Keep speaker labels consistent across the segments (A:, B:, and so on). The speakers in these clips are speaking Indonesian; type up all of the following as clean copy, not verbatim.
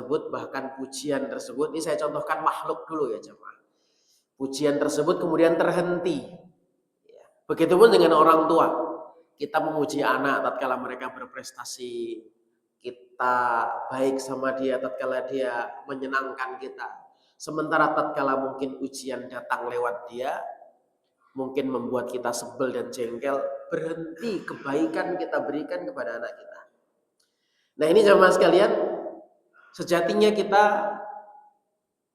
A: tersebut, bahkan pujian tersebut, ini saya contohkan makhluk dulu ya jemaah. Pujian tersebut kemudian terhenti. Begitupun dengan orang tua. Kita memuji anak tatkala mereka berprestasi, kita baik sama dia tatkala dia menyenangkan kita. Sementara tatkala mungkin ujian datang lewat dia, mungkin membuat kita sebel dan jengkel, berhenti kebaikan kita berikan kepada anak kita. Nah ini jemaah sekalian, sejatinya kita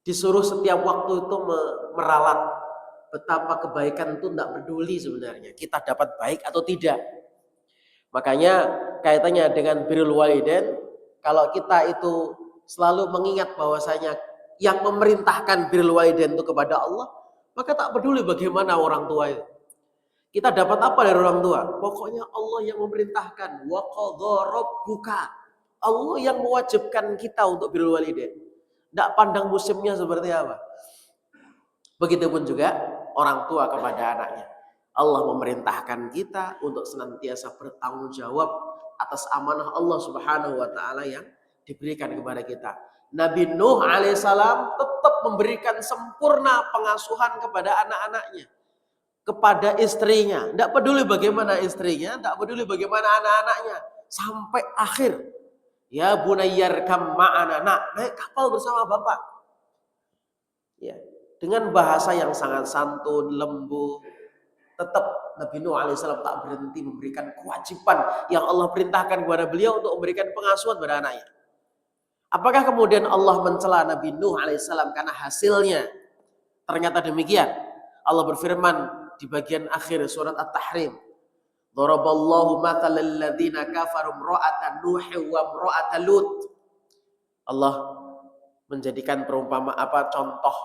A: disuruh setiap waktu itu meralat betapa kebaikan itu tidak peduli sebenarnya kita dapat baik atau tidak. Makanya kaitannya dengan birrul walidain, kalau kita itu selalu mengingat bahwasanya yang memerintahkan birrul walidain itu kepada Allah, maka tak peduli bagaimana orang tua itu. Kita dapat apa dari orang tua? Pokoknya Allah yang memerintahkan. Wa qadha rabbuka. Allah yang mewajibkan kita untuk birrul walidain. Tidak pandang musimnya seperti apa. Begitupun juga orang tua kepada anaknya. Allah memerintahkan kita untuk senantiasa bertanggung jawab atas amanah Allah Subhanahu wa taala yang diberikan kepada kita. Nabi Nuh alaihissalam tetap memberikan sempurna pengasuhan kepada anak-anaknya, kepada istrinya. Tidak peduli bagaimana istrinya, tidak peduli bagaimana anak-anaknya, sampai akhir. Ya bunayyarkam ma'ana, naik kapal bersama bapak. Ya, dengan bahasa yang sangat santun, lembut, tetap Nabi Nuh alaihissalam tak berhenti memberikan kewajiban yang Allah perintahkan kepada beliau untuk memberikan pengasuhan kepada anaknya. Apakah kemudian Allah mencela Nabi Nuh alaihissalam karena hasilnya ternyata demikian? Allah berfirman di bagian akhir surat At-Tahrim, Daraballahu mathalal ladzina kafaru imra'atan Nuh wa imra'atan Lut. Allah menjadikan contoh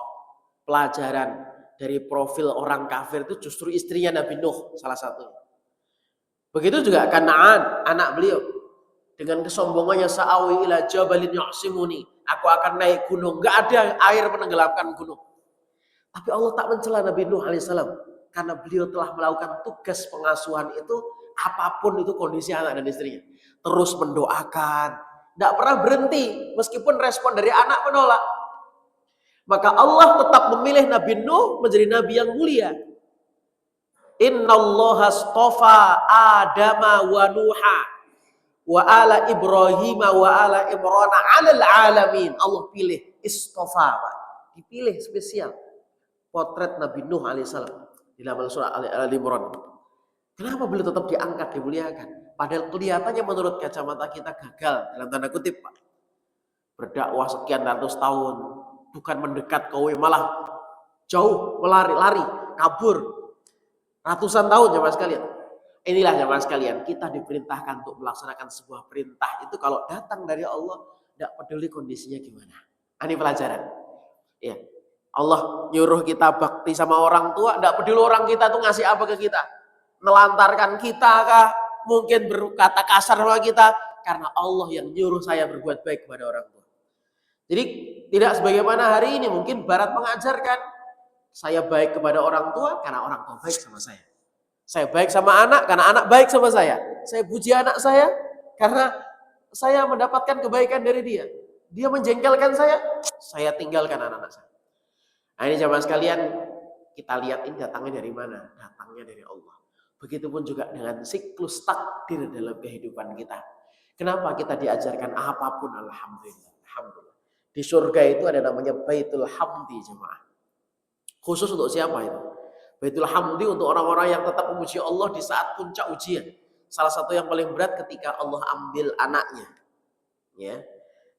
A: pelajaran dari profil orang kafir itu justru istrinya Nabi Nuh salah satunya. Begitu juga Kanaan, anak beliau, dengan kesombongannya, sa'awi ila jabalin yu'simuni, aku akan naik gunung, enggak ada air menenggelamkan gunung. Tapi Allah tak mencela Nabi Nuh alaihissalam karena beliau telah melakukan tugas pengasuhan itu apapun itu kondisi anak dan istrinya. Terus mendoakan, tidak pernah berhenti meskipun respon dari anak menolak. Maka Allah tetap memilih Nabi Nuh menjadi nabi yang mulia. Innallaha astafa Adama wa Nuha wa ala Ibrahim wa ala Imran 'alal alamin. Allah pilih istafa, dipilih spesial potret Nabi Nuh alaihissalam di dalam surah Al-Imran. Kenapa beliau tetap diangkat, dimuliakan? Padahal kelihatannya menurut kacamata kita gagal dalam tanda kutip, Pak. Berdakwah sekian ratus tahun, bukan mendekat kowe, malah jauh, lari, kabur. Ratusan tahun jemaah sekalian. Inilah jemaah sekalian, kita diperintahkan untuk melaksanakan sebuah perintah itu kalau datang dari Allah, tidak peduli kondisinya gimana. Ini pelajaran. Ya. Allah nyuruh kita bakti sama orang tua, tidak peduli orang kita tuh ngasih apa ke kita. Melantarkan kita kah? Mungkin berkata kasar sama kita, karena Allah yang nyuruh saya berbuat baik kepada orang tua. Jadi tidak sebagaimana hari ini mungkin Barat mengajarkan saya baik kepada orang tua karena orang tua baik sama saya. Saya baik sama anak karena anak baik sama saya. Saya puji anak saya karena saya mendapatkan kebaikan dari dia. Dia menjengkelkan saya tinggalkan anak-anak saya. Nah ini jemaah sekalian, kita lihat ini datangnya dari mana? Datangnya dari Allah. Begitupun juga dengan siklus takdir dalam kehidupan kita. Kenapa kita diajarkan apapun alhamdulillah. Alhamdulillah. Di surga itu ada namanya Baitul Hamdi jemaah. Khusus untuk siapa itu? Baitul Hamdi untuk orang-orang yang tetap memuji Allah di saat puncak ujian. Salah satu yang paling berat ketika Allah ambil anaknya. Ya.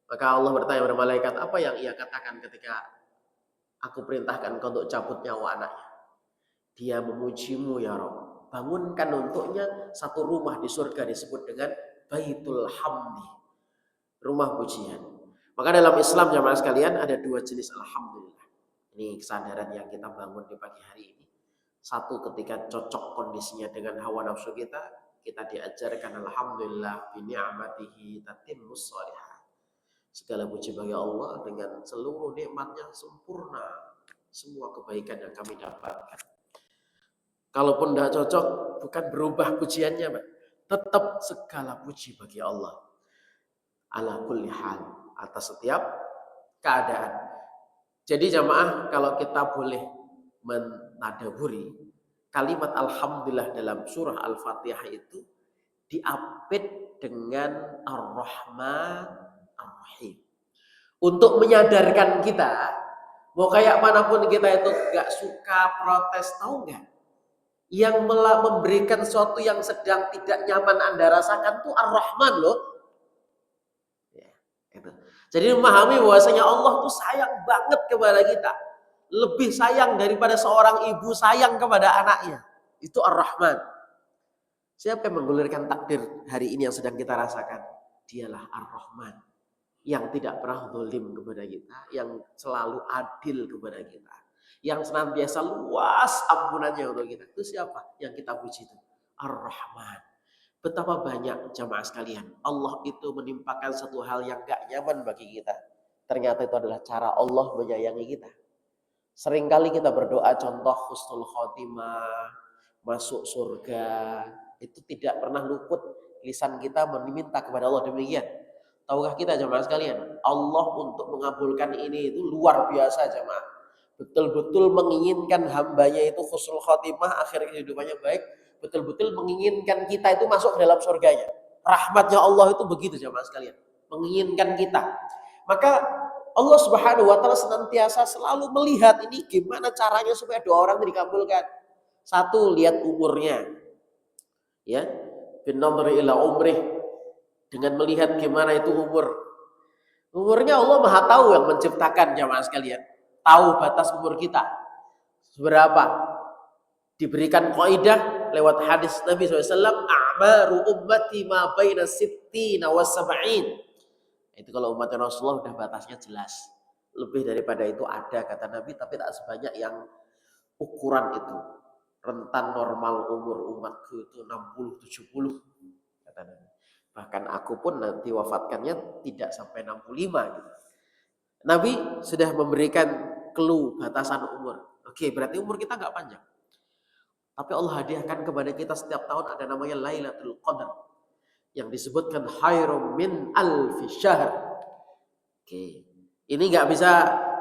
A: Maka Allah bertanya kepada malaikat, apa yang ia katakan ketika aku perintahkan kau untuk cabut nyawa anaknya? Dia memujimu ya Rabb. Bangunkan untuknya satu rumah di surga disebut dengan Baitul Hamdi. Rumah pujian. Maka dalam Islam jamaah sekalian ada dua jenis alhamdulillah. Ini kesadaran yang kita bangun di pagi hari ini. Satu, ketika cocok kondisinya dengan hawa nafsu kita diajarkan alhamdulillah bi ni'matihi tatimmus shalihat. Segala puji bagi Allah, dengan seluruh nikmatnya sempurna semua kebaikan yang kami dapatkan. Kalaupun tidak cocok, bukan berubah pujiannya, Pak. Tetap segala puji bagi Allah. Ala kulli hal. atas setiap keadaan. Jadi jamaah, kalau kita boleh mentadaburi kalimat alhamdulillah dalam surah Al-Fatihah itu diapit dengan Ar-Rahman Ar-Rahim. Untuk menyadarkan kita, mau kayak manapun kita itu gak suka, protes, tahu gak? Yang memberikan sesuatu yang sedang tidak nyaman Anda rasakan tuh Ar-Rahman loh. Ya, itu. Jadi memahami bahwasanya Allah tuh sayang banget kepada kita. Lebih sayang daripada seorang ibu sayang kepada anaknya. Itu Ar-Rahman. Siapa yang menggulirkan takdir hari ini yang sedang kita rasakan? Dialah Ar-Rahman. Yang tidak pernah zalim kepada kita. Yang selalu adil kepada kita. Yang senantiasa luas ampunannya untuk kita. Itu siapa yang kita puji itu? Ar-Rahman. Betapa banyak jamaah sekalian, Allah itu menimpakan satu hal yang gak nyaman bagi kita. Ternyata itu adalah cara Allah menyayangi kita. Seringkali kita berdoa contoh husnul khotimah, masuk surga, itu tidak pernah luput lisan kita meminta kepada Allah demikian. Tahukah kita jamaah sekalian, Allah untuk mengabulkan ini itu luar biasa jamaah. Betul-betul menginginkan hambanya itu husnul khotimah, akhir kehidupannya baik. Betul-betul menginginkan kita itu masuk ke dalam surganya. Rahmatnya Allah itu begitu jamaah sekalian. Menginginkan kita. Maka Allah Subhanahu wa taala senantiasa selalu melihat ini gimana caranya supaya doa orang dikabulkan. Satu, lihat umurnya. Ya. Bin nadri ila umrih. Dengan melihat gimana itu umur. Umurnya Allah Maha tahu yang menciptakan jamaah sekalian. Tahu batas umur kita. Seberapa? Diberikan kaidah lewat hadis Nabi SAW, a'maru ummati ma baina sittina wa sab'in. Itu kalau umat Rasulullah udah batasnya jelas. Lebih daripada itu ada kata Nabi, tapi tak sebanyak yang ukuran itu. Rentan normal umur umatku itu 60-70 kata Nabi. Bahkan aku pun nanti wafatkannya tidak sampai 65 gitu. Nabi sudah memberikan clue batasan umur. Oke, berarti umur kita nggak panjang. Tapi Allah hadiahkan kepada kita setiap tahun ada namanya Lailatul Qadar yang disebutkan khairum min alfi syahr. Oke. Ini nggak bisa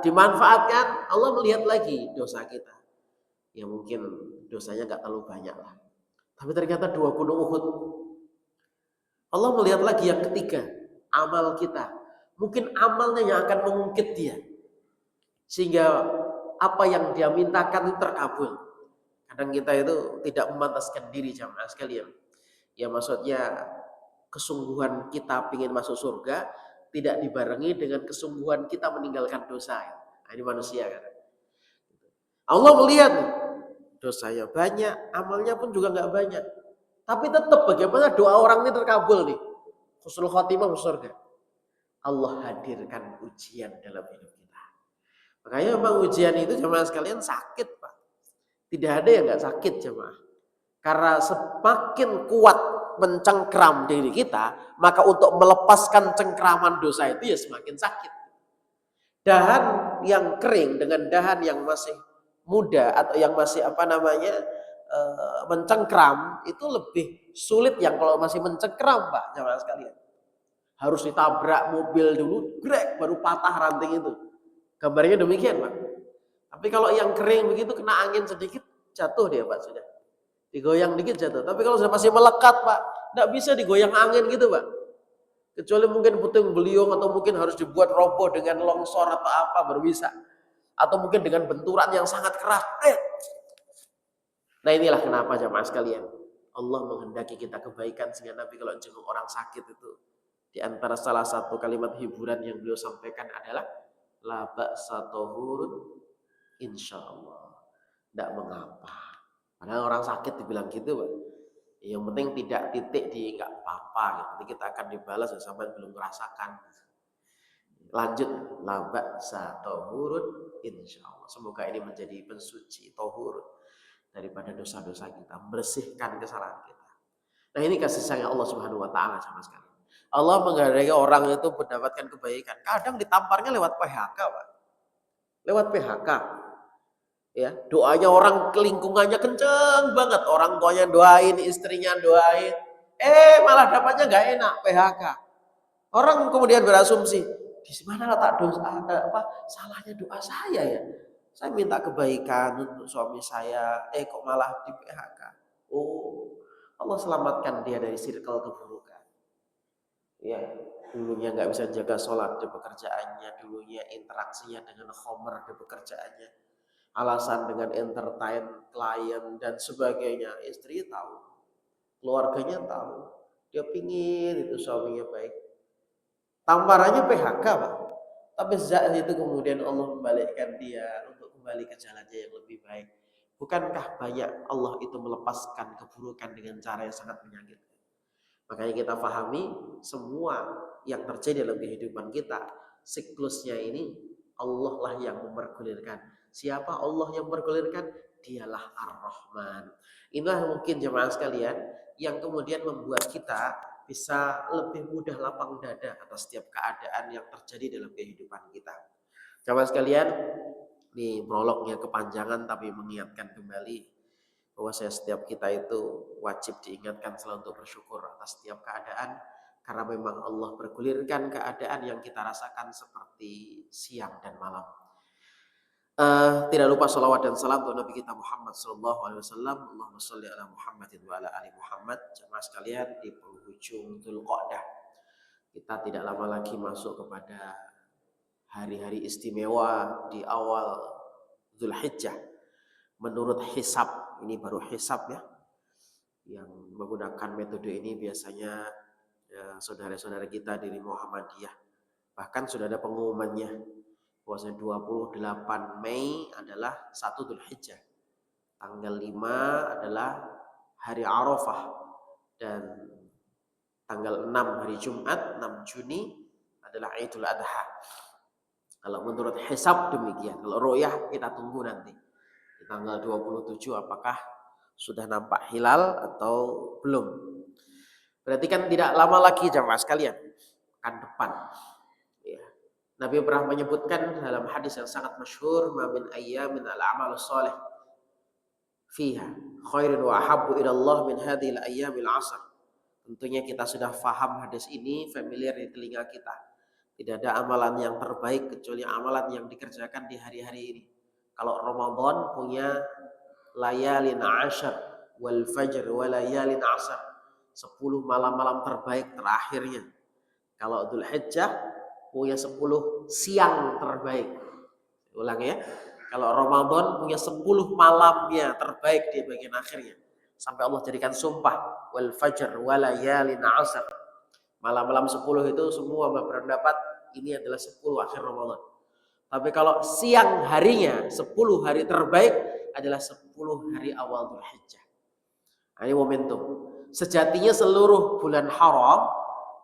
A: dimanfaatkan. Allah melihat lagi dosa kita. Ya mungkin dosanya nggak terlalu banyak lah. Tapi ternyata 2 gunung Uhud. Allah melihat lagi yang ketiga, amal kita. Mungkin amalnya yang akan mengungkit dia. Sehingga apa yang dia mintakan itu terkabul. Kadang kita itu tidak memantaskan diri jamaah sekalian. Ya maksudnya kesungguhan kita ingin masuk surga tidak dibarengi dengan kesungguhan kita meninggalkan dosa. Nah, ini manusia kan. Allah melihat dosanya banyak, amalnya pun juga nggak banyak. Tapi tetap bagaimana doa orang ini terkabul nih. Husnul khotimah masuk surga. Allah hadirkan ujian dalam hidup kita. Makanya memang ujian itu jamaah sekalian sakit, Pak. Tidak ada yang nggak sakit jemaah. Karena semakin kuat mencengkram diri kita, maka untuk melepaskan cengkraman dosa itu ya semakin sakit. Dahan yang kering dengan dahan yang masih muda atau yang masih mencengkram itu lebih sulit yang kalau masih mencengkram, Pak, jemaah sekalian. Harus ditabrak mobil dulu, grek baru patah ranting itu. Gambarnya demikian, Pak. Tapi kalau yang kering begitu kena angin sedikit jatuh dia, Pak, sudah. Digoyang dikit jatuh. Tapi kalau sudah masih melekat, Pak, tidak bisa digoyang angin gitu, Pak. Kecuali mungkin puting beliung atau mungkin harus dibuat roboh dengan longsor atau apa baru bisa. Atau mungkin dengan benturan yang sangat keras. Nah inilah kenapa jamaah sekalian. Allah menghendaki kita kebaikan sehingga Nabi kalau jenguk orang sakit itu di antara salah satu kalimat hiburan yang beliau sampaikan adalah la ba'sa tahurun insya Allah, tidak mengapa. Padahal orang sakit dibilang gitu, Pak. Yang penting tidak titik di nggak apa-apa. Gitu. Nanti kita akan dibalas sampai belum merasakan. Lanjut, labak satohurun insya Allah. Semoga ini menjadi pensuci tohur daripada dosa-dosa kita, bersihkan kesalahan kita. Nah ini kasih sayang Allah Subhanahu Wa Taala sama sekali. Allah menghargai orang itu mendapatkan kebaikan. Kadang ditamparnya lewat PHK, Pak. Lewat PHK. Ya, doanya orang ke lingkungannya kenceng banget, orang tuanya doain, istrinya doain, malah dapatnya nggak enak, PHK. Orang kemudian berasumsi di mana letak salahnya doa saya ya? Saya minta kebaikan untuk suami saya, kok malah di PHK. Oh, Allah selamatkan dia dari circle keburukan. Ya, dulunya nggak bisa jaga sholat di pekerjaannya, dulunya interaksinya dengan khomer di pekerjaannya, alasan dengan entertain klien dan sebagainya. Istri tahu, keluarganya tahu, dia pingin itu suaminya baik. Tamparannya PHK, Pak. Tapi sejak itu kemudian Allah membalikkan dia untuk kembali ke jalannya yang lebih baik. Bukankah banyak Allah itu melepaskan keburukan dengan cara yang sangat menyakitkan? Makanya kita pahami semua yang terjadi dalam kehidupan kita, siklusnya ini Allah lah yang mempergulirkan. Siapa Allah yang mempergulirkan? Dialah Ar-Rahman. Inilah mungkin jemaah sekalian yang kemudian membuat kita bisa lebih mudah lapang dada atas setiap keadaan yang terjadi dalam kehidupan kita. Jemaah sekalian, ini prolognya kepanjangan tapi mengingatkan kembali bahwa setiap kita itu wajib diingatkan selalu untuk bersyukur atas setiap keadaan, karena memang Allah bergulirkan keadaan yang kita rasakan seperti siang dan malam. Tidak lupa salawat dan salam untuk Nabi kita Muhammad sallallahu alaihi wasallam. Allahumma shalli ala Muhammadin wa ala ali Muhammad. Jemaah sekalian, di penghujung Dzulqa'dah kita tidak lama lagi masuk kepada hari-hari istimewa di awal Dzulhijjah. Menurut hisab, ini baru hisab ya, yang menggunakan metode ini biasanya ya, saudara-saudara kita di Muhammadiyah. Bahkan sudah ada pengumumannya bahwasanya 28 Mei adalah 1 Dzulhijjah. Tanggal 5 adalah hari Arafah dan tanggal 6 hari Jumat, 6 Juni adalah Idul Adha. Kalau menurut hisab demikian. Kalau ru'yah kita tunggu nanti. Di tanggal 27 apakah sudah nampak hilal atau belum. Berarti kan tidak lama lagi jamaah sekalian, kan depan. Ya. Nabi pernah menyebutkan dalam hadis yang sangat masyhur, "Ma min ayyamin al-amalus shalih fiha khairun wa ahabbu ila Allah min hadhihi al-ayyamil 'ashr." Tentunya kita sudah faham hadis ini, familiar di telinga kita. Tidak ada amalan yang terbaik kecuali amalan yang dikerjakan di hari-hari ini. Kalau Ramadan punya layalin 'ashr wal fajr wa layalin 'ashr, 10 malam-malam terbaik terakhirnya. Kalau Dzulhijjah punya 10 siang terbaik. Ulang ya. Kalau Ramadan punya 10 malamnya terbaik di bagian akhirnya. Sampai Allah jadikan sumpah, wal fajr wa layalin 'ashr. Malam-malam 10 itu semua berpendapat ini adalah 10 akhir Ramadan. Tapi kalau siang harinya 10 hari terbaik adalah 10 hari awal Dzulhijjah. Ini momentum. Sejatinya seluruh bulan haram,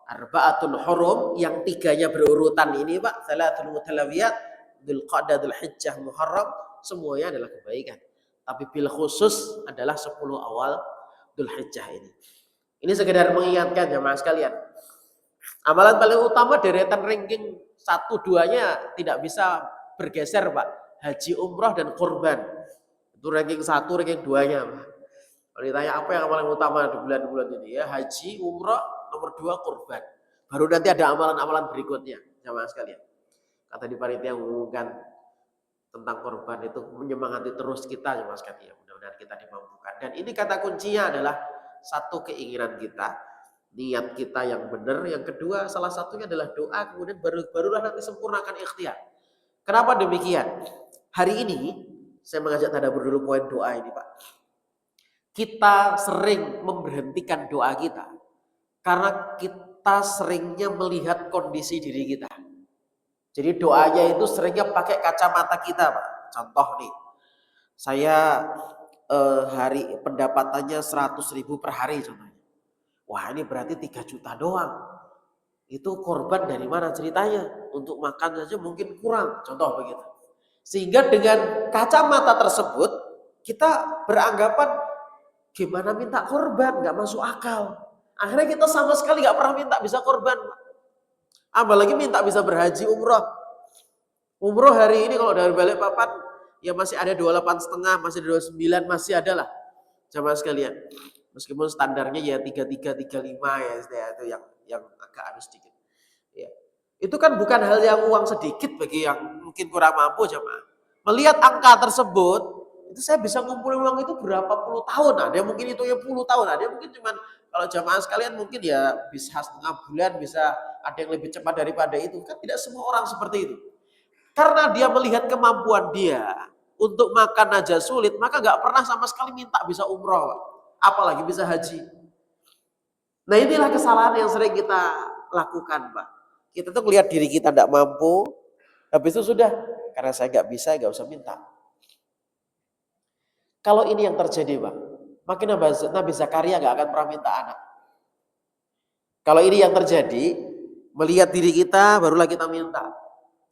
A: arba'atul hurum, yang tiganya berurutan ini Pak, salatul mutalawiyat, Dzulqa'dah, Dzulhijjah, Muharram, semuanya adalah kebaikan. Tapi bil khusus adalah 10 awal Dzulhijjah ini. Ini sekedar mengingatkan jemaah sekalian. Amalan paling utama deretan ranking 1-2-nya tidak bisa bergeser Pak. Haji, umrah, dan kurban. Itu ranking 1, ranking 2-nya Pak. Kalau ditanya apa yang paling utama di bulan-bulan ini ya, haji, umrah, nomor 2 kurban. Baru nanti ada amalan-amalan berikutnya jemaah sekalian. Kata di panitia mengumumkan tentang korban itu menyemangati terus kita jemaah sekalian. Mudah-mudahan kita dimampukan. Dan ini kata kuncinya adalah satu, keinginan kita, niat kita yang benar. Yang kedua, salah satunya adalah doa, kemudian barulah nanti sempurnakan ikhtiar. Kenapa demikian? Hari ini saya mengajak tadabbur dulu poin doa ini Pak. Kita sering memberhentikan doa kita karena kita seringnya melihat kondisi diri kita. Jadi doanya itu seringnya pakai kacamata kita Pak. Contoh nih, saya hari pendapatannya 100.000 per hari contohnya. Wah ini berarti 3 juta doang. Itu korban dari mana ceritanya? Untuk makan saja mungkin kurang, contoh begitu. Sehingga dengan kacamata tersebut kita beranggapan gimana minta korban, gak masuk akal. Akhirnya kita sama sekali gak pernah minta bisa korban. Apalagi minta bisa berhaji umroh. Umroh hari ini kalau dari Balikpapan ya masih ada 28,5, masih ada 29, masih ada lah jamaah sekalian. Meskipun standarnya ya 33, 35 ya itu yang agak aneh sedikit. Ya. Itu kan bukan hal yang uang sedikit bagi yang mungkin kurang mampu jemaah. Melihat angka tersebut, itu saya bisa ngumpulin uang itu berapa puluh tahun. Ada yang mungkin itu ya puluh tahun, ada yang mungkin cuman kalau jamaah sekalian mungkin ya bisa setengah bulan, bisa ada yang lebih cepat daripada itu. Kan tidak semua orang seperti itu. Karena dia melihat kemampuan dia untuk makan aja sulit, maka nggak pernah sama sekali minta bisa umroh, apalagi bisa haji. Nah inilah kesalahan yang sering kita lakukan, Pak. Kita tuh melihat diri kita tidak mampu, habis itu sudah, karena saya nggak bisa, nggak usah minta. Kalau ini yang terjadi, Pak, makin Nabi Zakaria nggak akan pernah minta anak. Kalau ini yang terjadi, melihat diri kita, barulah kita minta.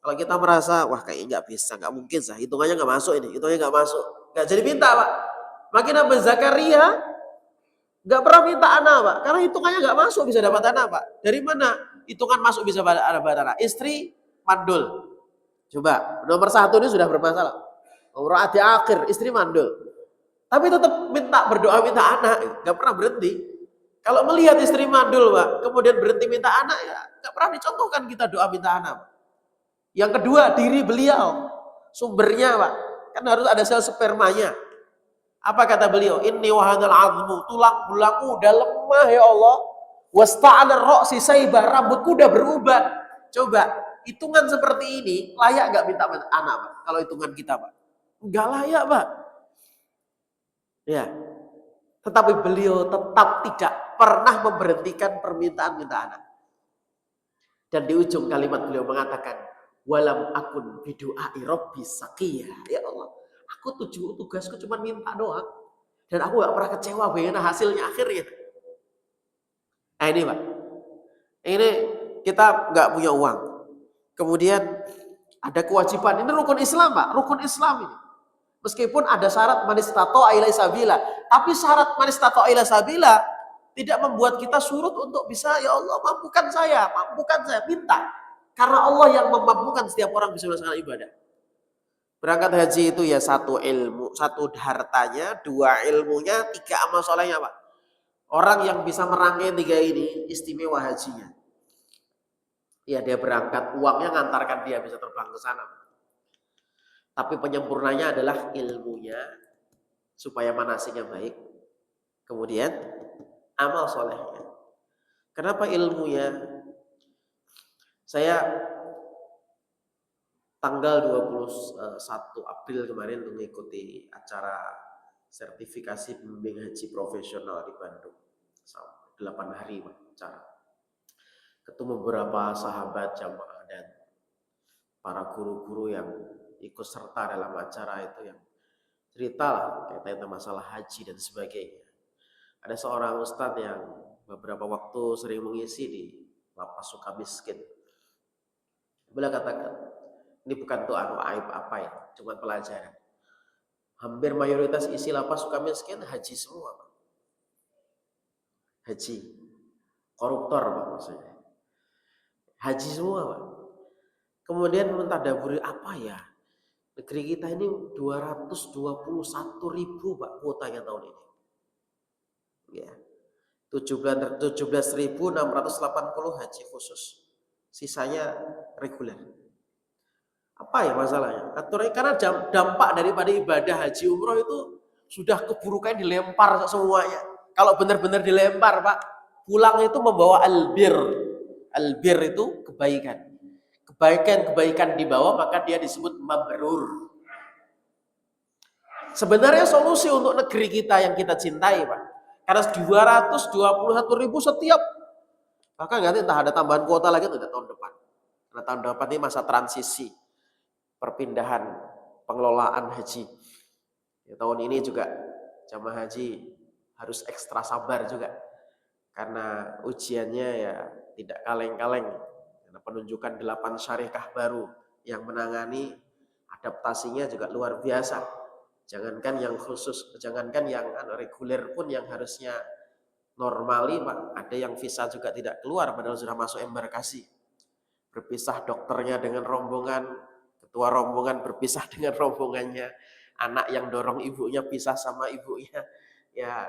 A: Kalau kita merasa, wah kayaknya nggak bisa, nggak mungkin sah, hitungannya nggak masuk ini, hitungannya nggak masuk, nggak jadi minta, Pak. Makin Nabi Zakaria nggak pernah minta anak, Pak, karena hitungannya nggak masuk bisa dapat anak, Pak. Dari mana hitungan masuk bisa dapat anak? Istri mandul. Coba, nomor satu ini sudah bermasalah. Nomor di akhir, istri mandul. Tapi tetap berdoa minta anak, nggak pernah berhenti. Kalau melihat istri mandul, Pak, kemudian berhenti minta anak, ya nggak pernah dicontohkan kita doa minta anak, Pak. Yang kedua, diri beliau, sumbernya, Pak, kan harus ada sel spermanya. Apa kata beliau? Inni wahanal azmu, tulang belakangku udah lemah ya Allah. Wasta'ana ra'si saibah, rambutku udah beruban. Coba, hitungan seperti ini layak nggak minta anak, Pak? Kalau hitungan kita, Pak, nggak layak, Pak. Ya, tetapi beliau tetap tidak pernah memberhentikan permintaan minta anak. Dan di ujung kalimat beliau mengatakan, walam akun bidu'ai rabbi saqiyah. Ya Allah, aku tugasku cuma minta doang. Dan aku gak pernah kecewa bagaimana hasilnya akhirnya. Nah ini, Pak. Ini kita gak punya uang. Kemudian ada kewajiban. Ini rukun Islam, Pak. Rukun Islam ini. Meskipun ada syarat manistato'a ila sabila. Tapi syarat manistato'a ila sabila tidak membuat kita surut untuk bisa, ya Allah mampukan saya, minta. Karena Allah yang memampukan setiap orang bisa melaksanakan ibadah. Berangkat haji itu ya satu ilmu, satu hartanya, dua ilmunya, tiga amal solehnya, Pak. Orang yang bisa merangkai tiga ini istimewa hajinya. Ya dia berangkat, uangnya ngantarkan dia bisa terbang ke sana. Tapi penyempurnanya adalah ilmunya supaya manasiknya baik. Kemudian amal solehnya. Kenapa ilmunya? Saya tanggal 21 April kemarin untuk mengikuti acara sertifikasi pembimbing haji profesional di Bandung. 8 hari acara. Ketemu beberapa sahabat jamaah dan para guru-guru yang ikut serta dalam acara itu yang cerita lah kaitan masalah haji dan sebagainya. Ada seorang ustadz yang beberapa waktu sering mengisi di Lapas Sukamiskin. Beliau katakan, ini bukan tuh aib apa ya, cuma pelajaran. Hampir mayoritas isi Lapas Sukamiskin haji semua, Pak. Haji, koruptor, Pak, maksudnya. Haji semua, Pak. Kemudian mentadaburi apa ya? Negeri kita ini 221.000, Pak, kuotanya tahun ini. Ya. 17.680 haji khusus. Sisanya reguler. Apa ya masalahnya? Karena dampak daripada ibadah haji umroh itu sudah keburukan dilempar semuanya. Kalau benar-benar dilempar, Pak, pulang itu membawa albir. Albir itu kebaikan. Kebaikan dibawa maka dia disebut mabrur. Sebenarnya solusi untuk negeri kita yang kita cintai, Pak. Karena 221.000 setiap. Bahkan nanti entah ada tambahan kuota lagi atau tahun depan. Karena tahun depan ini masa transisi. Perpindahan pengelolaan haji. Ya, tahun ini juga jamaah haji harus ekstra sabar juga. Karena ujiannya ya tidak kaleng-kaleng. Karena penunjukan 8 syariah baru yang menangani adaptasinya juga luar biasa. Jangankan yang khusus, jangankan yang reguler pun yang harusnya normali, Pak, ada yang visa juga tidak keluar padahal sudah masuk embarkasi. Berpisah dokternya dengan rombongan, ketua rombongan berpisah dengan rombongannya, anak yang dorong ibunya pisah sama ibunya. Ya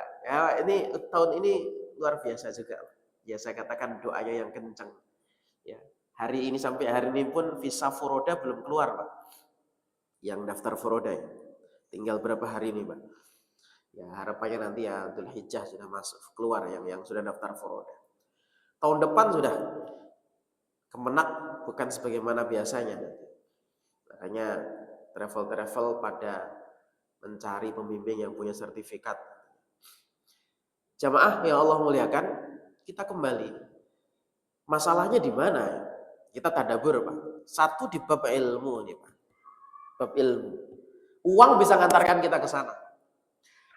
A: ini tahun ini luar biasa juga. Ya saya katakan doanya yang kencang. Ya. Hari ini sampai hari ini pun visa Furoda belum keluar, Pak. Yang daftar Furoda ya. Tinggal berapa hari ini, Pak? Ya harapannya nanti ya Dzulhijjah sudah masuk keluar yang sudah daftar Furoda. Tahun depan sudah Kemenak bukan sebagaimana biasanya. Makanya travel pada mencari pembimbing yang punya sertifikat. Jamaah yang Allah muliakan, kita kembali. Masalahnya di mana? Kita tadabur, Pak. Satu di bab ilmu nih, Pak. Bab ilmu. Uang bisa ngantarkan kita ke sana.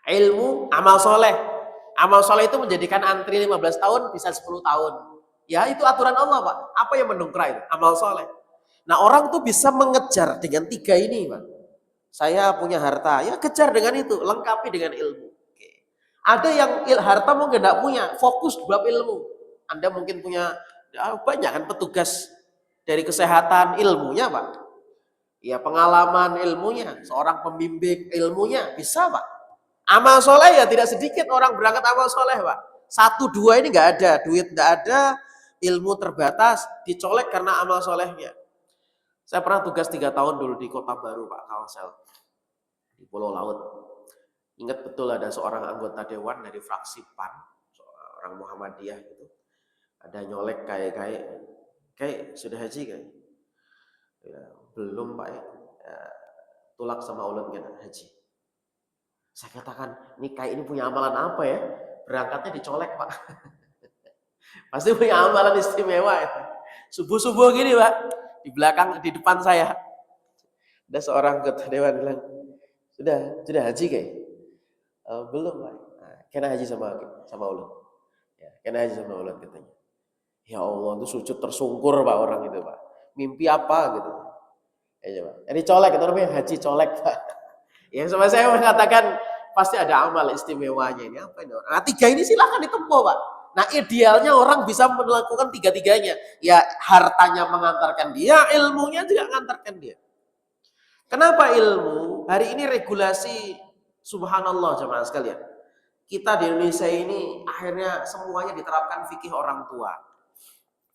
A: Ilmu, amal soleh. Amal soleh itu menjadikan antri 15 tahun bisa 10 tahun. Ya itu aturan Allah, Pak. Apa yang mendongkrak itu? Amal soleh. Nah orang tuh bisa mengejar dengan 3 ini, Pak. Saya punya harta, ya kejar dengan itu, lengkapi dengan ilmu. Oke. Ada yang harta mungkin tidak punya, fokus di bab ilmu. Anda mungkin punya banyak kan petugas dari kesehatan ilmunya, Pak. Ya pengalaman ilmunya, seorang pembimbing ilmunya bisa, Pak. Amal soleh ya tidak sedikit orang berangkat amal soleh, Pak. 1, 2 ini nggak ada, duit nggak ada, ilmu terbatas, dicolek karena amal solehnya. Saya pernah tugas 3 tahun dulu di Kota Baru, Pak, Kalsel, di Pulau Laut. Ingat betul ada seorang anggota dewan dari fraksi PAN, seorang Muhammadiyah gitu. Ada nyolek kayak sudah haji kan? Ya, belum, Pak. Ya, tulak sama ulun kan haji. Saya katakan, ini punya amalan apa ya? Berangkatnya dicolek, Pak. Pasti punya amalan istimewa ya. Subuh-subuh gini, Pak. Di depan saya. Ada seorang ketua dewan bilang, sudah haji kayak? Belum, Pak. Nah, kena haji sama ulun. Ya, kena haji sama ulun katanya. Ya Allah, itu sujud tersungkur, Pak, orang itu, Pak. Mimpi apa gitu. Ya, Pak. Ini colek, itu namanya haji colek, Pak. Ya, sama saya mengatakan pasti ada amal istimewanya ini apa ini? Nah, 3 ini silahkan ditempuh, Pak. Nah, idealnya orang bisa melakukan 3-tiganya. Ya, hartanya mengantarkan dia, ilmunya juga mengantarkan dia. Kenapa ilmu? Hari ini regulasi, subhanallah jemaah sekalian. Kita di Indonesia ini akhirnya semuanya diterapkan fikih orang tua.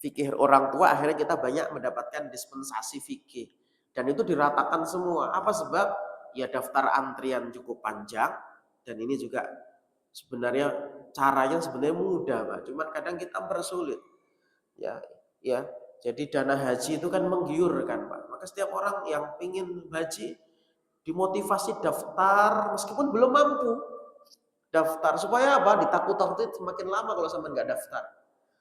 A: Fikih orang tua akhirnya kita banyak mendapatkan dispensasi fikih. Dan itu diratakan semua. Apa sebab? Ya daftar antrian cukup panjang. Dan ini juga sebenarnya caranya sebenarnya mudah, Pak. Cuman kadang kita mempersulit. Ya. Jadi dana haji itu kan menggiurkan, Pak. Maka setiap orang yang ingin haji dimotivasi daftar meskipun belum mampu. Daftar supaya apa? Ditakut-takutin semakin lama kalau sampai nggak daftar.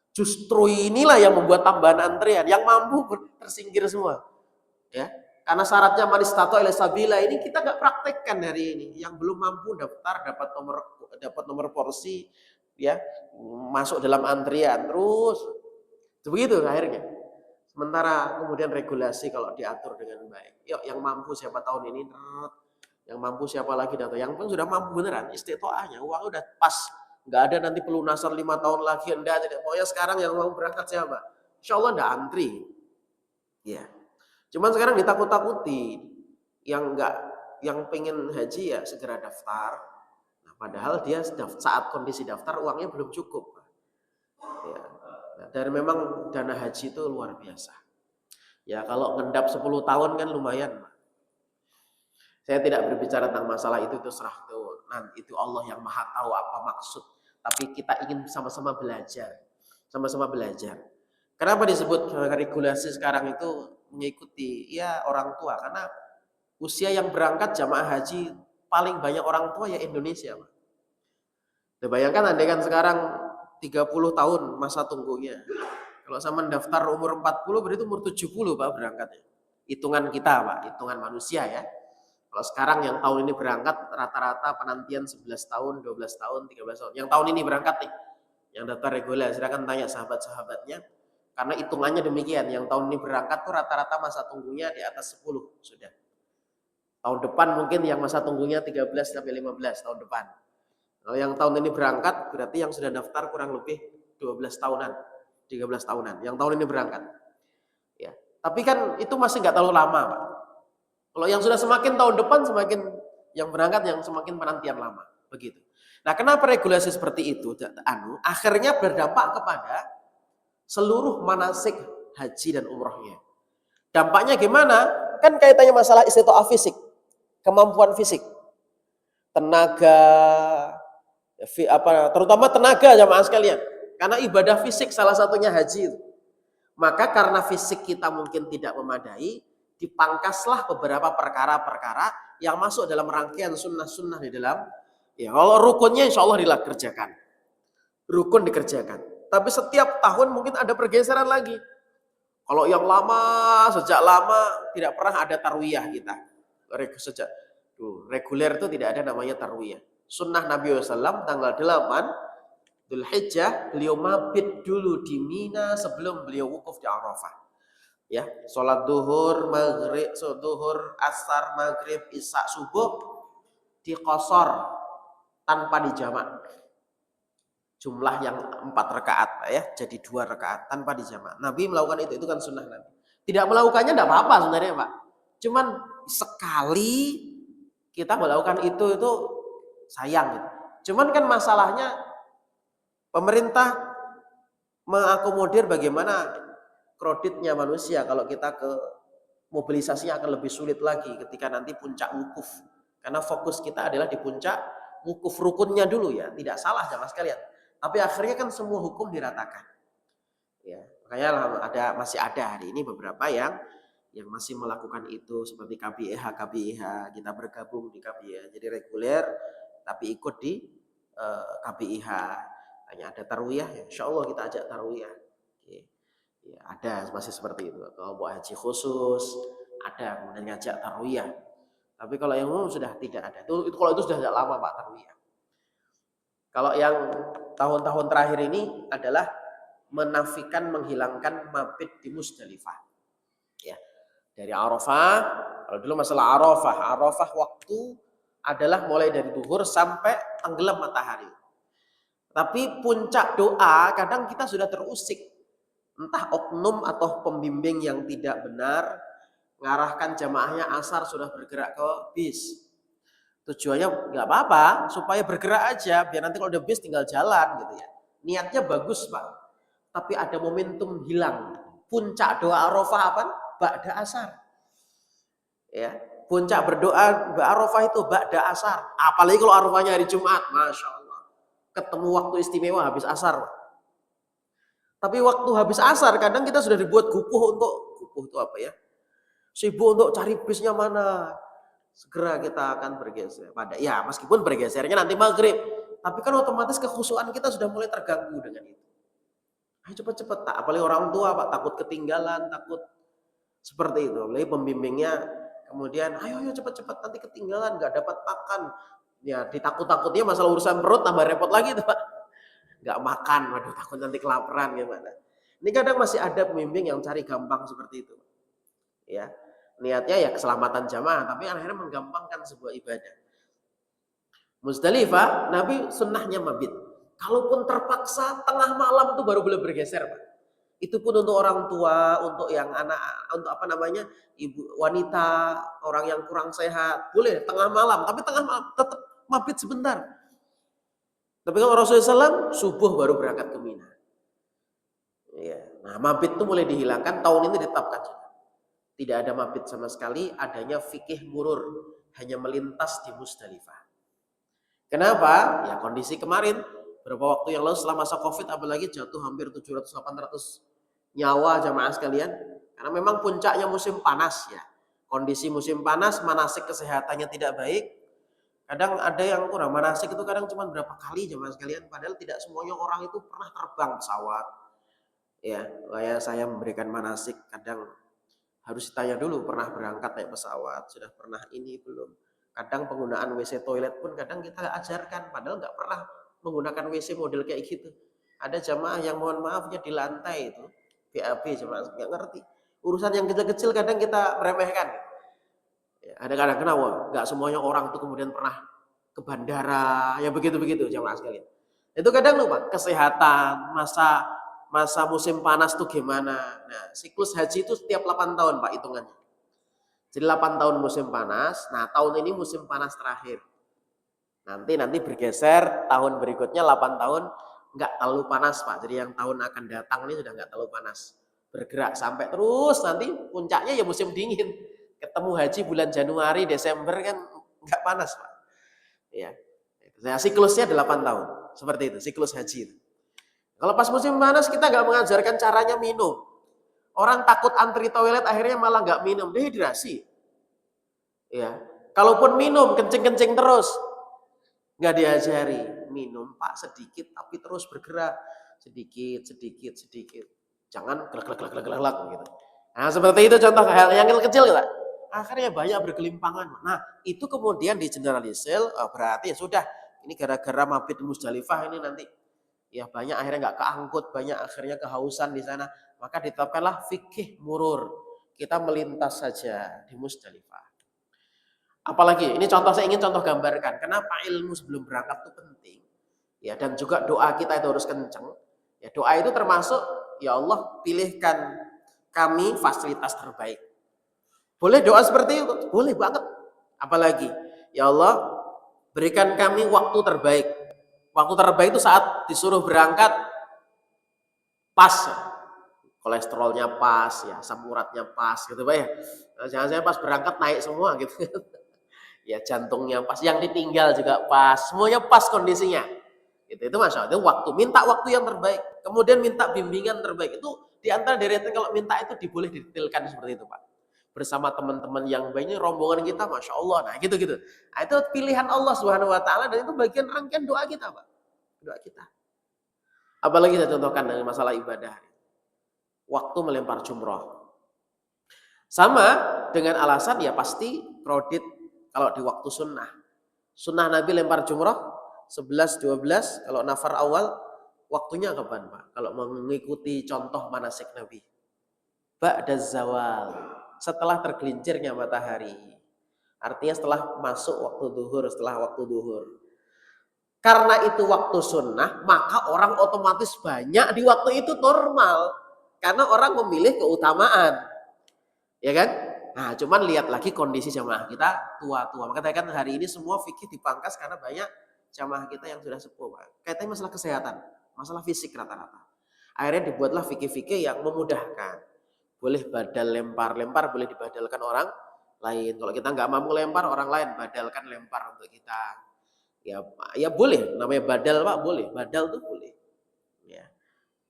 A: Justru inilah yang membuat tambahan antrian. Yang mampu tersingkir semua. Ya. Karena syaratnya manis tato sabila ini kita nggak praktekkan hari ini. Yang belum mampu daftar dapat nomor porsi, ya masuk dalam antrian terus begitu akhirnya. Sementara kemudian regulasi kalau diatur dengan baik. Yuk yang mampu siapa tahun ini, yang mampu siapa lagi datang. Yang pun sudah mampu beneran istiqoahnya, uang udah pas, nggak ada nanti pelunasan 5 tahun lagi tidak. Pokoknya sekarang yang mau berangkat siapa? Insya Allah nggak antri. Ya. Cuman sekarang ditakut-takuti yang pengen haji ya segera daftar. Nah, padahal dia saat kondisi daftar uangnya belum cukup. Ya. Nah, dan memang dana haji itu luar biasa. Ya kalau ngendap 10 tahun kan lumayan. Saya tidak berbicara tentang masalah itu serah tuh. Nanti itu Allah yang Maha tahu apa maksud. Tapi kita ingin sama-sama belajar. Sama-sama belajar. Kenapa disebut regulasi sekarang itu mengikuti ya orang tua, karena usia yang berangkat jamaah haji paling banyak orang tua ya Indonesia, Pak. Nah, bayangkan andai kan sekarang 30 tahun masa tunggunya. Kalau sama daftar umur 40 berarti umur 70, Pak, berangkatnya. Hitungan kita, Pak, hitungan manusia ya. Kalau sekarang yang tahun ini berangkat rata-rata penantian 11 tahun, 12 tahun, 13 tahun. Yang tahun ini berangkat nih, yang daftar reguler, silakan tanya sahabat-sahabatnya. Karena hitungannya demikian, yang tahun ini berangkat tuh rata-rata masa tunggunya di atas 10 sudah. Tahun depan mungkin yang masa tunggunya 13 sampai 15 tahun depan. Kalau yang tahun ini berangkat berarti yang sudah daftar kurang lebih 12 tahunan, 13 tahunan. Yang tahun ini berangkat. Ya. Tapi kan itu masih nggak terlalu lama, Pak. Kalau yang sudah semakin tahun depan semakin yang berangkat yang semakin penantian lama, begitu. Nah, kenapa regulasi seperti itu? Akhirnya berdampak kepada seluruh manasik haji dan umrohnya. Dampaknya gimana? Kan kaitannya masalah istitoah fisik, kemampuan fisik, tenaga, terutama tenaga jamaah sekalian. Karena ibadah fisik salah satunya haji. Maka karena fisik kita mungkin tidak memadai, dipangkaslah beberapa perkara-perkara yang masuk dalam rangkaian sunnah-sunnah di dalam. Ya, kalau rukunnya insya Allah dikerjakan. Rukun dikerjakan. Tapi setiap tahun mungkin ada pergeseran lagi. Kalau yang lama, sejak lama tidak pernah ada tarwiyah kita. Sejak reguler itu tidak ada namanya tarwiyah. Sunnah Nabi SAW tanggal 8 Dzulhijjah beliau mabit dulu di Mina sebelum beliau wukuf di Arafah. Ya, sholat duhur, maghrib, duhur, asar, maghrib, isya, subuh di qasar tanpa dijamak. Jumlah yang 4 rakaat ya, jadi 2 rakaat tanpa dijamak. Nabi melakukan itu kan sunnah Nabi. Tidak melakukannya tidak apa-apa sebenarnya Pak. Cuman sekali kita melakukan itu sayang gitu. Cuman kan masalahnya pemerintah mengakomodir bagaimana kreditnya manusia kalau kita ke mobilisasinya akan lebih sulit lagi ketika nanti puncak wukuf. Karena fokus kita adalah di puncak wukuf rukunnya dulu ya, tidak salah sama sekalian. Tapi akhirnya kan semua hukum diratakan. Ya, makanya masih ada hari ini beberapa yang masih melakukan itu seperti KBIH kita bergabung di KBIH jadi reguler tapi ikut di KBIH. Hanya ada tarwiyah ya, insya Allah kita ajak tarwiyah. Ya, ada masih seperti itu. Kalau buat haji khusus ada kemudian ngajak tarwiyah. Tapi kalau yang umum sudah tidak ada. Itu kalau itu sudah sejak lama Pak tarwiyah. Kalau yang tahun-tahun terakhir ini adalah menafikan, menghilangkan mabit di Musdalifah. Ya, dari Arafah. Kalau dulu masalah Arafah waktu adalah mulai dari duhur sampai tenggelam matahari. Tapi puncak doa kadang kita sudah terusik. Entah oknum atau pembimbing yang tidak benar mengarahkan jamaahnya asar sudah bergerak ke bis. Tujuannya nggak apa-apa supaya bergerak aja biar nanti kalau udah bis tinggal jalan gitu ya. Niatnya bagus Pak. Tapi ada momentum hilang. Puncak doa Arafah apa? Ba'da asar. Ya, puncak berdoa Arafah itu ba'da asar. Apalagi kalau Arafahnya hari Jumat, Masya Allah. Ketemu waktu istimewa habis asar. Tapi waktu habis asar kadang kita sudah dibuat gupuh itu apa ya? Sibuk untuk cari bisnya mana. Segera kita akan bergeser. Ya meskipun bergesernya nanti maghrib. Tapi kan otomatis kekhusyuan kita sudah mulai terganggu dengan itu. Ayo cepat-cepat tak. Apalagi orang tua Pak takut ketinggalan, takut seperti itu. Apalagi pembimbingnya kemudian ayo cepat-cepat nanti ketinggalan nggak dapat makan. Ya ditakut-takutnya masalah urusan perut tambah repot lagi tuh Pak. Nggak makan, waduh takut nanti kelaparan gimana. Ini kadang masih ada pembimbing yang cari gampang seperti itu. Ya, niatnya ya keselamatan jamaah, tapi akhirnya menggampangkan sebuah ibadah. Musdalifah, Nabi sunnahnya mabit. Kalaupun terpaksa tengah malam tuh baru boleh bergeser Pak. Itu pun untuk orang tua, untuk yang anak, untuk ibu wanita, orang yang kurang sehat, boleh tengah malam. Tapi tengah malam tetap mabit sebentar. Tapi kalau Rasulullah SAW subuh baru berangkat ke Mina. Ya. Nah, mabit itu mulai dihilangkan tahun ini ditetapkan. Tidak ada mabit sama sekali, adanya fikih murur, hanya melintas di Musdalifah. Kenapa? Ya kondisi kemarin beberapa waktu yang lalu setelah masa Covid apalagi jatuh hampir 700-800 nyawa jamaah sekalian. Karena memang puncaknya musim panas ya. Kondisi musim panas, manasik kesehatannya tidak baik. Kadang ada yang kurang manasik itu kadang cuma berapa kali jemaah sekalian, padahal tidak semuanya orang itu pernah terbang pesawat. Ya, kayak saya memberikan manasik kadang harus ditanya dulu pernah berangkat naik pesawat, sudah pernah ini belum. Kadang penggunaan WC toilet pun kadang kita ajarkan padahal nggak pernah menggunakan WC model kayak gitu. Ada jamaah yang mohon maafnya di lantai itu BAB jemaah nggak ngerti. Urusan yang kecil-kecil kadang kita remehkan. Ya, ada kadang-kadang nggak semuanya orang itu kemudian pernah ke bandara, ya begitu-begitu jamaah sekalian. Itu kadang lupa kesehatan, masa musim panas tuh gimana. Nah, siklus haji itu setiap 8 tahun Pak hitungannya. Jadi 8 tahun musim panas, nah tahun ini musim panas terakhir. Nanti bergeser tahun berikutnya 8 tahun nggak terlalu panas Pak. Jadi yang tahun akan datang ini sudah nggak terlalu panas. bergerak sampai terus nanti puncaknya ya musim dingin. Ketemu haji bulan Januari, Desember kan nggak panas, Pak. Ya. Nah, siklusnya 8 tahun. Seperti itu, siklus haji. Kalau pas musim panas kita nggak mengajarkan caranya minum. Orang takut antri toilet akhirnya malah nggak minum, dehidrasi. Ya. Kalaupun minum kencing-kencing terus, nggak diajari. Minum Pak sedikit tapi terus bergerak. Sedikit, sedikit, sedikit. Jangan gelak-gelak gitu. Nah, seperti itu contoh hal yang kecil ya, akhirnya banyak bergelimpangan. Nah, itu kemudian di generalisir, berarti ya sudah, ini gara-gara mabit Musdalifah ini nanti ya banyak akhirnya nggak keangkut, banyak akhirnya kehausan di sana. Maka ditetapkanlah fikih murur. Kita melintas saja di Musdalifah. Apalagi, ini contoh saya ingin contoh gambarkan. Kenapa ilmu sebelum berangkat itu penting. Ya, dan juga doa kita itu harus kenceng. Ya, doa itu termasuk, ya Allah pilihkan kami fasilitas terbaik. Boleh doa seperti itu? Boleh banget. Apalagi, ya Allah berikan kami waktu terbaik. Waktu terbaik itu saat disuruh berangkat pas ya. Kolesterolnya pas ya, asam uratnya pas gitu Pak ya. Jangan-jangan pas berangkat naik semua gitu. Ya jantungnya pas, yang ditinggal juga pas, semuanya pas kondisinya. Itu Masya Allah, itu waktu, minta waktu yang terbaik. Kemudian minta bimbingan terbaik. Itu diantara deretan kalau minta itu boleh didetailkan seperti itu Pak. Bersama teman-teman yang banyak, rombongan kita Masya Allah. Nah gitu-gitu. Nah, itu pilihan Allah Subhanahu Wa Taala dan itu bagian rangkaian doa kita Pak. Doa kita. Apalagi saya contohkan dengan masalah ibadah. Waktu melempar jumroh. Sama dengan alasan ya pasti kredit kalau di waktu sunnah. Sunnah Nabi lempar jumroh 11, 12. Kalau nafar awal waktunya kapan Pak? Kalau mengikuti contoh manasik Nabi. Ba'da zawal. Setelah tergelincirnya matahari. Artinya setelah masuk waktu duhur, setelah waktu duhur. Karena itu waktu sunnah, maka orang otomatis banyak di waktu itu normal. Karena orang memilih keutamaan. Ya kan? Nah, cuman lihat lagi kondisi jamaah kita tua-tua. Maka kan hari ini semua fikih dipangkas karena banyak jamaah kita yang sudah sepuh. Kaitannya masalah kesehatan, masalah fisik rata-rata. Akhirnya dibuatlah fikih-fikih yang memudahkan. Boleh badal lempar-lempar, boleh dibadalkan orang lain. Kalau kita nggak mampu lempar, orang lain badalkan lempar untuk kita. Ya boleh, namanya badal Pak, boleh. Badal tuh boleh.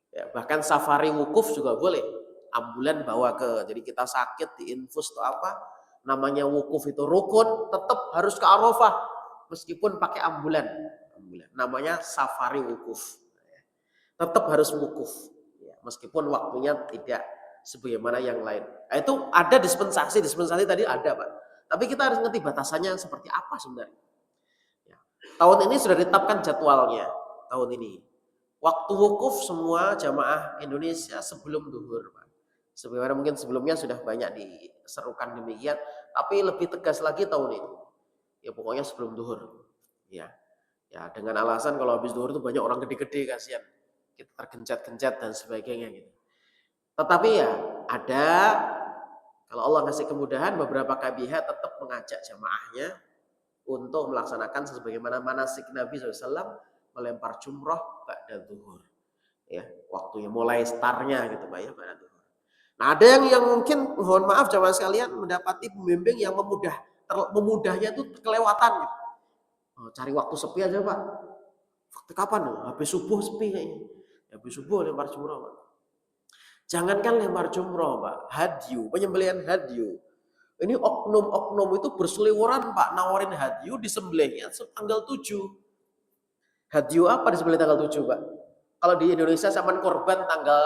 A: Ya, bahkan safari wukuf juga boleh. Ambulan bawa ke, jadi kita sakit diinfus atau apa, namanya wukuf itu rukun, tetap harus ke Arafah meskipun pakai ambulan. Namanya safari wukuf, tetap harus wukuf ya, meskipun waktunya tidak sebagaimana yang lain. Nah, itu ada dispensasi tadi ada Pak, tapi kita harus ngerti batasannya seperti apa sebenarnya ya. Tahun ini sudah ditetapkan jadwalnya, tahun ini waktu wukuf semua jamaah Indonesia sebelum duhur Pak. Sebenarnya mungkin sebelumnya sudah banyak diserukan demikian, tapi lebih tegas lagi tahun ini. Ya pokoknya sebelum duhur. Ya dengan alasan kalau habis duhur itu banyak orang gede-gede kasihan. Kita tergencat-gencat dan sebagainya gitu. Tetapi ya ada, kalau Allah ngasih kemudahan, beberapa KBH tetap mengajak jamaahnya untuk melaksanakan sebagaimana manasik Nabi SAW melempar jumroh ba'da duhur. Ya, waktunya mulai startnya gitu Pak ya ba'da duhur. Nah ada yang mungkin mohon maaf jamaah sekalian mendapati pembimbing yang memudahnya itu kelewatan gitu. Cari waktu sepi aja Pak. Waktu kapan loh? Habis subuh sepi kayaknya. Habis subuh lempar jumroh Pak. Jangankan lempar jumroh Pak, hadyu, penyembelihan hadyu. Ini oknum-oknum itu berseliweran Pak, nawarin hadyu disembelihnya tanggal 7. Hadyu apa disembelih tanggal 7 Pak? Kalau di Indonesia zaman korban tanggal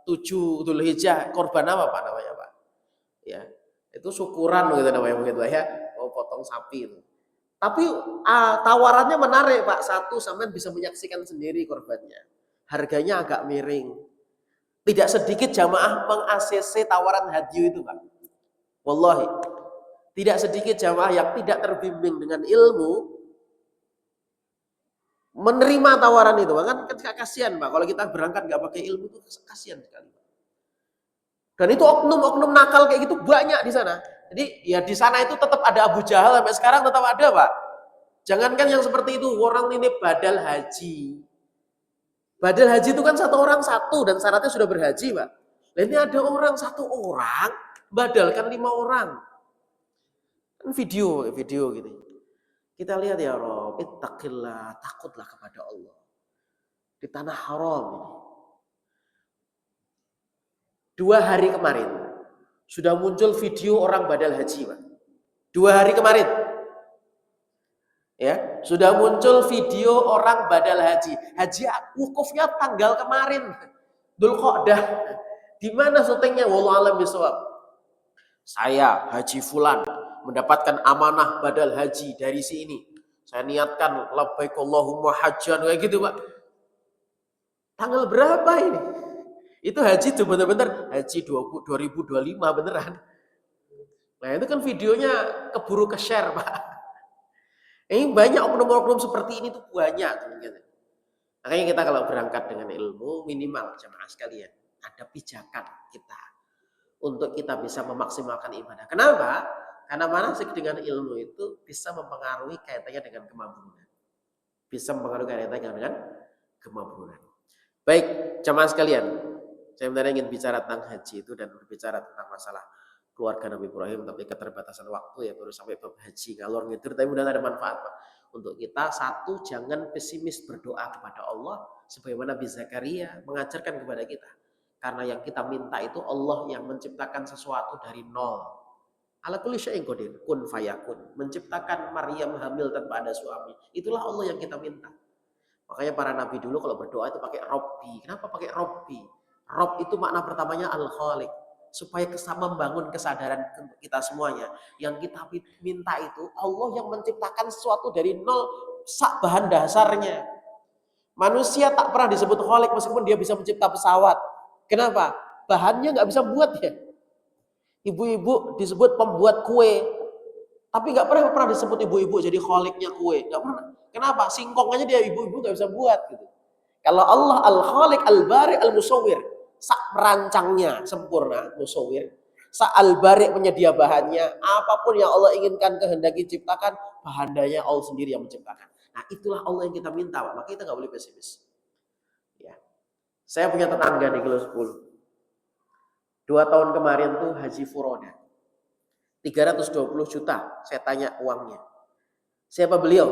A: 7 Dzulhijjah, korban apa Pak namanya Pak? Ya, itu syukuran gitu namanya mungkin Pak ya, mau potong sapi itu. Tapi tawarannya menarik Pak, satu sampean bisa menyaksikan sendiri korbannya. Harganya agak miring. Tidak sedikit jamaah meng-ACC tawaran hadyu itu Pak. Wallahi, tidak sedikit jamaah yang tidak terbimbing dengan ilmu menerima tawaran itu. Kan kasihan Pak, kalau kita berangkat nggak pakai ilmu itu kasihan sekali. Dan itu oknum-oknum nakal kayak gitu banyak di sana. Jadi ya di sana itu tetap ada Abu Jahal sampai sekarang tetap ada Pak. Jangankan yang seperti itu, orang ini badal haji. Badal haji itu kan satu orang satu dan syaratnya sudah berhaji Pak. Nah, ini ada orang, satu orang badalkan 5 orang. Kan video gitu. Kita lihat ya Rob, ittaqillah, takutlah kepada Allah. Di tanah haram ini. 2 hari kemarin sudah muncul video orang badal haji, Pak. 2 hari kemarin. Ya, sudah muncul video orang badal haji. Haji wukufnya tanggal kemarin. Dzulqa'dah. Di mana syutingnya? Wallahu a'lam bishawab. Saya Haji Fulan mendapatkan amanah badal haji dari sini. Saya niatkan labbaik Allahumma hajjan kayak gitu, Pak. Tanggal berapa ini? Itu haji tuh bener-bener haji 2025 beneran. Nah, itu kan videonya keburu ke-share, Pak. Ini banyak oknum-oknum seperti ini tuh banyak. Makanya kita kalau berangkat dengan ilmu minimal jamaah sekalian ada pijakan kita untuk kita bisa memaksimalkan ibadah. Kenapa? Karena manasik dengan ilmu itu bisa mempengaruhi kaitannya dengan kemabruran. Bisa mempengaruhi kaitannya dengan kemabruran. Baik, jamaah sekalian, saya sebenarnya ingin bicara tentang haji itu dan berbicara tentang masalah keluarga Nabi Ibrahim, tapi keterbatasan waktu ya baru sampai bab haji ngalor ngidur, tapi mudah ada manfaat, Pak. Untuk kita, satu, jangan pesimis berdoa kepada Allah sebagaimana Nabi Zakaria mengajarkan kepada kita. Karena yang kita minta itu Allah yang menciptakan sesuatu dari nol. Ala kulli syai'in qadir, kun fayakun. Menciptakan Maryam hamil tanpa ada suami. Itulah Allah yang kita minta. Makanya para nabi dulu kalau berdoa itu pakai Robbi. Kenapa pakai Robbi? Rob itu makna pertamanya Al-Khaliq. Supaya membangun kesadaran untuk kita semuanya. Yang kita minta itu Allah yang menciptakan sesuatu dari nol, sak bahan dasarnya. Manusia tak pernah disebut khalik meskipun dia bisa mencipta pesawat. Kenapa? Bahannya nggak bisa buat ya. Ibu-ibu disebut pembuat kue, tapi nggak pernah disebut ibu-ibu jadi khaliknya kue. Nggak pernah. Kenapa? Singkong aja dia ibu-ibu nggak bisa buat gitu. Kalau Allah Al-Khaliq Al-Bari Al-Musawwir, sak merancangnya sempurna, musawwir. Sak Al-Bari menyedia bahannya, apapun yang Allah inginkan kehendaki ciptakan, bahannya Allah sendiri yang menciptakan. Nah, itulah Allah yang kita minta, Pak. Maka kita nggak boleh pesimis. Ya. Saya punya tetangga di Kilo 10. 2 tahun kemarin tuh haji furoda. 320 juta, saya tanya uangnya. Siapa beliau?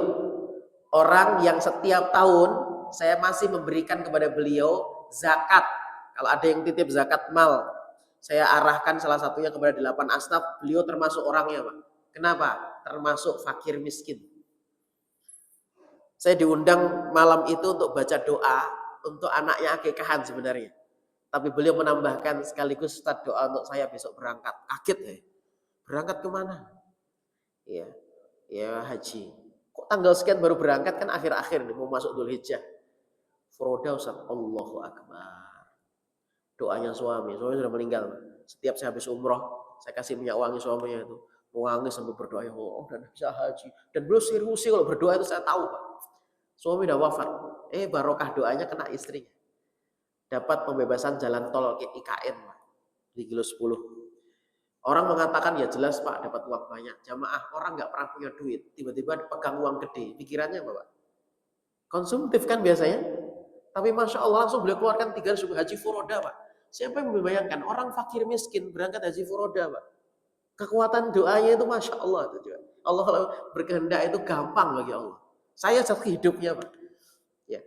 A: Orang yang setiap tahun saya masih memberikan kepada beliau zakat. Kalau ada yang titip zakat mal, saya arahkan salah satunya kepada 8 asnaf. Beliau termasuk orangnya, Pak. Kenapa? Termasuk fakir miskin. Saya diundang malam itu untuk baca doa untuk anaknya akikahan sebenarnya. Tapi beliau menambahkan sekaligus Ustaz doa untuk saya besok berangkat. Kaget ya. Berangkat kemana? Ya haji. Kok tanggal sekian baru berangkat, kan akhir-akhir nih mau masuk Dzulhijjah. Furoda Ustaz, Allahu Akbar. Doanya suami sudah meninggal. Setiap saya habis umroh, saya kasih minyak wangi suaminya itu. Wangi sambil berdoa, ya Allah, dan bisa haji. Dan beliau serius kalau berdoa itu saya tahu, Pak. Suami udah wafat. Barokah doanya kena istrinya. Dapat pembebasan jalan tol IKN, Pak. Di Kilo 10. Orang mengatakan ya jelas Pak dapat uang banyak. Jamaah orang nggak pernah punya duit, tiba-tiba dipegang uang gede. Pikirannya apa Pak? Konsumtif kan biasanya. Tapi Masya Allah langsung beliau keluarkan 3 suku haji furoda Pak. Siapa yang membayangkan orang fakir miskin berangkat haji furoda Pak? Kekuatan doanya itu Masya Allah. Allah kalau berkehendak itu gampang bagi Allah. Saya saksi hidupnya Pak. Ya,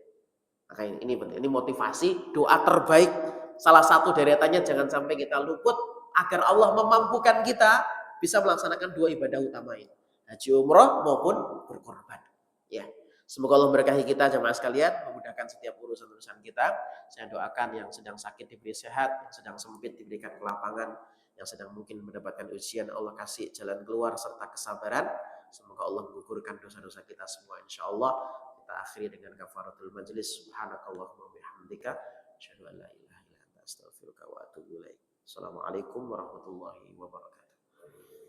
A: makanya ini penting. Ini motivasi doa terbaik. Salah satu deretannya jangan sampai kita luput agar Allah memampukan kita bisa melaksanakan 2 ibadah utama ini. Haji umroh maupun berkorban. Ya. Semoga Allah memberkahi kita jemaah sekalian, memudahkan setiap urusan-urusan kita. Saya doakan yang sedang sakit diberi sehat, yang sedang sempit diberikan kelapangan, yang sedang mungkin mendapatkan ujian Allah kasih jalan keluar serta kesabaran. Semoga Allah menggugurkan dosa-dosa kita semua insyaallah. Kita akhiri dengan kafaratul majlis. Subhanakallahumma bihamdika asyhadu an la ilaha illa anta astaghfiruka wa atubu ilaik. Assalamualaikum warahmatullahi wabarakatuh.